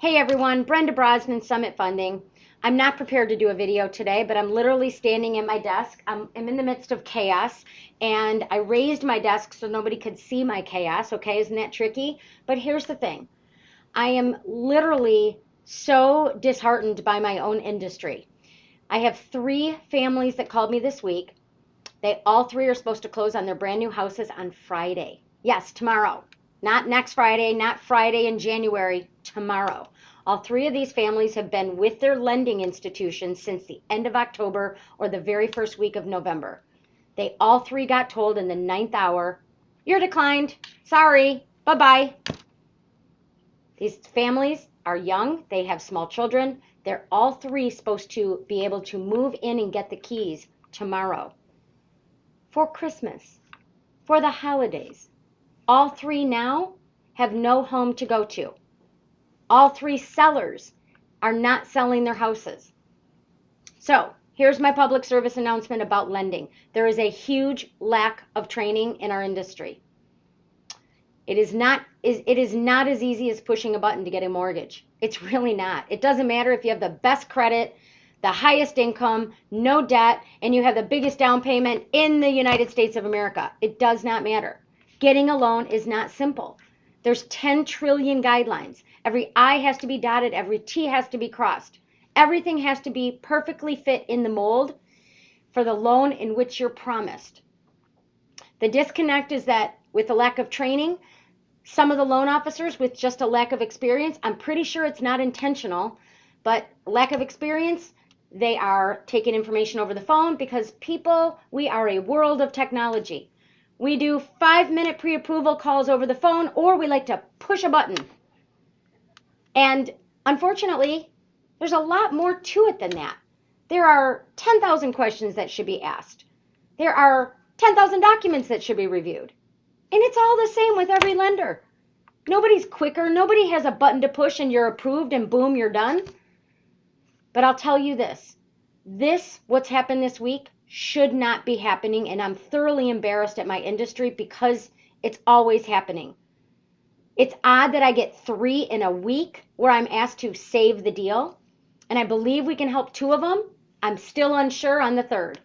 Hey everyone, Brenda Brosnan, Summit Funding. I'm not prepared to do a video today, but I'm literally standing at my desk. I'm in the midst of chaos, and I raised my desk so nobody could see my chaos, okay? Isn't that tricky? But here's the thing. I am literally so disheartened by my own industry. I have 3 families that called me this week. They all 3 are supposed to close on their brand new houses on Friday. Yes, tomorrow. Not next Friday, not Friday in January, tomorrow. All 3 of these families have been with their lending institutions since the end of October or the very first week of November. They all 3 got told in the 9th hour, "You're declined. Sorry. Bye-bye." These families are young. They have small children. They're all 3 supposed to be able to move in and get the keys tomorrow. For Christmas, for the holidays. All 3 now have no home to go to. All 3 sellers are not selling their houses. So here's my public service announcement about lending. There is a huge lack of training in our industry. It is not as easy as pushing a button to get a mortgage. It's really not. It doesn't matter if you have the best credit, the highest income, no debt, and you have the biggest down payment in the United States of America. It does not matter. Getting a loan is not simple. There's 10 trillion guidelines. Every I has to be dotted, every T has to be crossed. Everything has to be perfectly fit in the mold for the loan in which you're promised. The disconnect is that with the lack of training, some of the loan officers with just a lack of experience, I'm pretty sure it's not intentional, but lack of experience, they are taking information over the phone because people, we are a world of technology. We do 5-minute pre-approval calls over the phone, or we like to push a button. And unfortunately, there's a lot more to it than that. There are 10,000 questions that should be asked. There are 10,000 documents that should be reviewed. And it's all the same with every lender. Nobody's quicker. Nobody has a button to push and you're approved and boom, you're done. But I'll tell you this. What's happened this week, should not be happening, and I'm thoroughly embarrassed at my industry because it's always happening. It's odd that I get 3 in a week where I'm asked to save the deal, and I believe we can help 2 of them. I'm still unsure on the 3rd.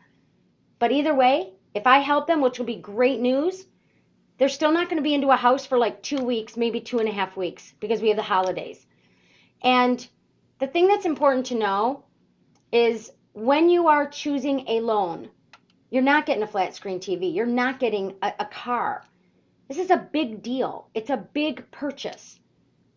But either way, if I help them, which will be great news, they're still not going to be into a house for like 2 weeks, maybe 2.5 weeks, because we have the holidays. And the thing that's important to know is when you are choosing a loan, you're not getting a flat screen TV. You're not getting a car. This is a big deal. It's a big purchase.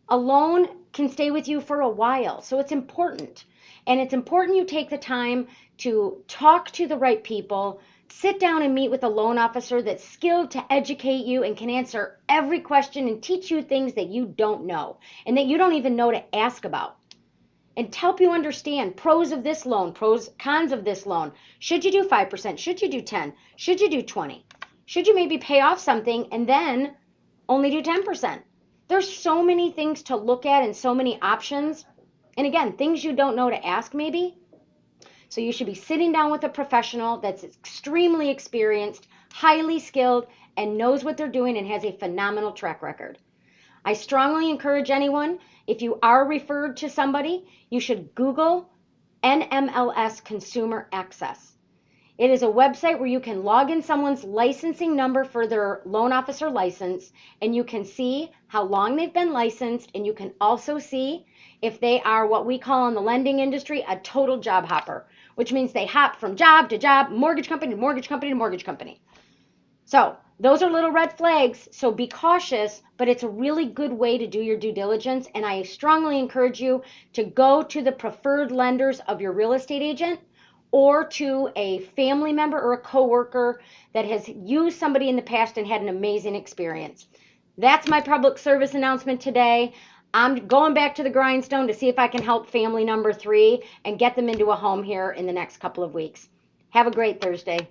A loan can stay with you for a while, so it's important. And it's important you take the time to talk to the right people, sit down and meet with a loan officer that's skilled to educate you and can answer every question and teach you things that you don't know and that you don't even know to ask about. And to help you understand pros of this loan, pros, cons of this loan. Should you do 5%? Should you do 10? Should you do 20? Should you maybe pay off something and then only do 10%? There's so many things to look at and so many options. And again, things you don't know to ask maybe. So you should be sitting down with a professional that's extremely experienced, highly skilled, and knows what they're doing and has a phenomenal track record. I strongly encourage anyone, if you are referred to somebody, you should Google NMLS Consumer Access. It is a website where you can log in someone's licensing number for their loan officer license, and you can see how long they've been licensed, and you can also see if they are what we call in the lending industry a total job hopper, which means they hop from job to job, mortgage company to mortgage company to mortgage company. So those are little red flags, so be cautious, but it's a really good way to do your due diligence, and I strongly encourage you to go to the preferred lenders of your real estate agent or to a family member or a coworker that has used somebody in the past and had an amazing experience. That's my public service announcement today. I'm going back to the grindstone to see if I can help family number 3 and get them into a home here in the next couple of weeks. Have a great Thursday.